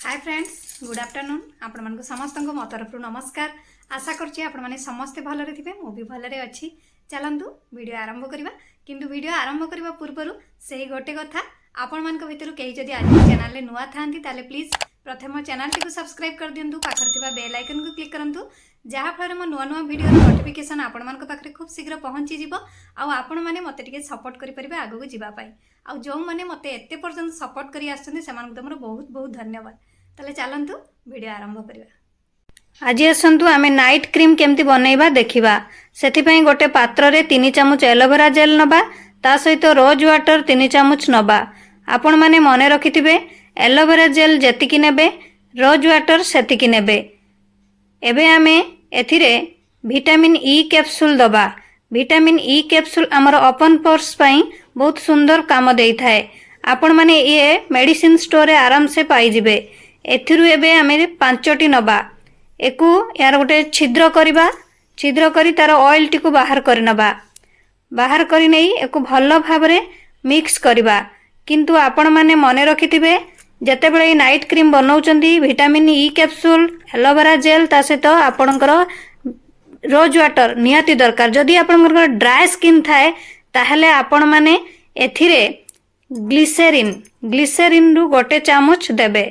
Hi friends good afternoon आपण मानक समस्त मो तरफ नमस्कार। आशा करछि आपण माने समस्ते भलरे थिबे मो भी भलरे अछि। चलंतु वीडियो आरंभ करिबा किंतु वीडियो आरंभ करबा पूर्वरु सेही गोटे कथा आपण मानक भितरु केही जदि आज चैनल ले नुवा थांती ताले प्लीज प्रथम चैनल टी को सब्सक्राइब कर दियंतु पाखर थिबा बेल आइकन को क्लिक करंतु जहा फल मो नुवा नुवा वीडियो नोटिफिकेशन आपण मानक पाखरे खूब शीघ्र पहुंची जिवो आ आपण माने मते टिके सपोर्ट करि परिबे आगु को जिबा पई आ जो माने मते एते पर्यंत सपोर्ट करि आछन सेमान तमरो बहुत बहुत धन्यवाद। ताले चलंतु वीडियो आरंभ करिबा। आज आसंतु आमे नाइट क्रीम केमती बनैबा देखिबा। सेथि पई गोटे पात्र रे 3 चमच एलोवेरा जेल नबा ता सहित रोज वाटर 3 चमच नबा। आपण माने मने रखिथिबे एलोवेरा जेल जेतिकी नेबे रोज वाटर सेतिकी नेबे। एबे आमे एथिरे विटामिन ई कैप्सूल दबा। विटामिन ई कैप्सूल हमर ओपन पोर्स पई बहुत सुंदर काम देई थाए। आपण माने ये मेडिसिन स्टोर रे आराम से पाई जिबे। एथिरु एबे आमे 5टी नबा। एकु यार गोटे छिद्र करिबा। छिद्र करी तार ऑयल टी को बाहर करि नबा। बाहर करी नै एकु भल्लो भाबरे मिक्स करिबा। किंतु आपण माने मने रखिथिबे जते बेले नाइट क्रीम बनाउचंदी vitamin E capsule aloe vera gel ता सहित आपणकर रोज वाटर निहाती दरकार। जदि आपणकर ड्राई स्किन थाए ताहले आपण माने एथिरे ग्लिसरीन रु गोटे चामच देबे।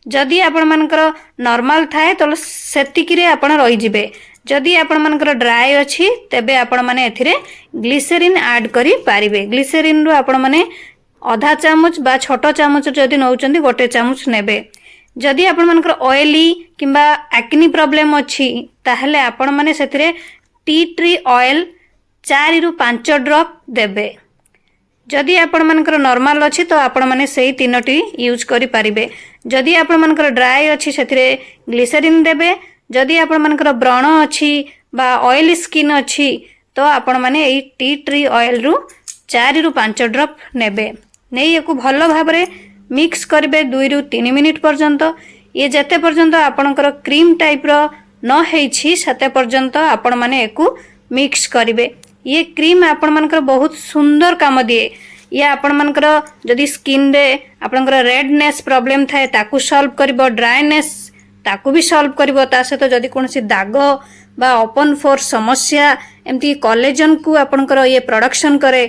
जदि आपण मानकर नॉर्मल थाए तो सेतिकी रे आपण रहि जिबे। जदि आपण मानकर ड्राई अछि तेबे आपण माने एथिरे ग्लिसरीन ऐड करि पारिबे। ग्लिसरीन रु आपण माने आधा चामच बा छोटो चामच जदि नउचंदी गोटे चामच नेबे। जदि आपण मानकर ऑयली किंबा एक्नी प्रॉब्लम अछि ताहले आपण माने सेथिरे टी ट्री ऑयल 4 रु 5 ड्रॉप देबे। जदि आपण मानकर नॉर्मल अछि तो आपण माने सेही 3टी यूज करि पारिबे। जदि आपण मानकर ड्राई अछि सेथिरे ग्लिसरीन देबे। जदि आपण मानकर व्रण अछि बा ऑयली स्किन अछि तो आपण माने एई टी ट्री ऑयल रु 4 रु 5 ड्रॉप नेबे। नै एको भल्लो भाबरे मिक्स करिबे 2 रु 3 मिनिट पर्यंत। ये जते पर्यंत आपणकर क्रीम टाइप रो न हेछि सते पर्यंत आपण माने एको मिक्स करिबे। ये क्रीम आपण मानकर बहुत सुंदर काम दिए। ये आपण मानकर जदि स्किन रे आपणकर रेडनेस प्रॉब्लम थाए ताकू सॉल्व करिवो। ड्राइनेस ताकू भी सॉल्व करिवो। ता सहित जदि कोनसी दाग बा ओपन फोर समस्या एमती कोलेजन को आपणकर ये प्रोडक्शन करे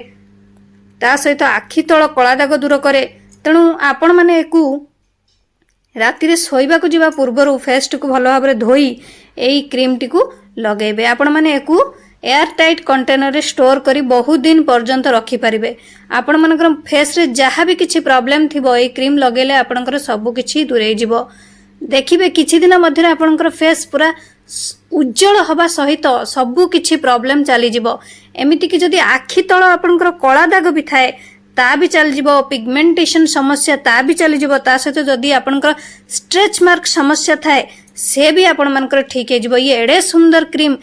ता सहित आखि तळ कळा दाग दूर करे। तेणु आपण माने एकू राति रे सोइबा को जिबा पूर्वरु फेस को भलो भाबरे धोई एई क्रीम टी को लगेबे। आपण माने एकू एयर टाइट कंटेनर रे स्टोर करी बहुत दिन पर्यंत रखी पारिबे। आपण मानकर फेस रे जहाँ भी किछि प्रॉब्लम थिबो एई क्रीम लगेले आपणकर सब किछि दूरे जिवो। देखिबे किछि दिन मध्य आपणकर फेस पूरा उज्जवल हवा सहित सब किछि प्रॉब्लम चली जिवो। एमिति कि जदि आखि तळ आपणकर कळा दाग भी थाए ता भी चल जिवो। पिगमेंटेशन समस्या ता भी चली जिवो। ता सहित जदि आपणकर स्ट्रेच मार्क समस्या थाए से भी आपण मानकर ठीक हे जिवो। ये एडे सुंदर क्रीम।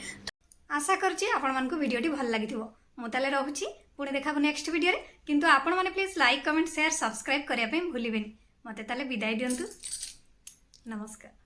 आशा करछि आपण मानको वीडियोटी भल लागिथिबो। मु ताले रहूछि पुणी देखाबो नेक्स्ट वीडियो रे। किंतु आपण माने please like comment share subscribe करिया पे भूलिबेनी। मते ताले विदाय दियंतु। नमस्कार।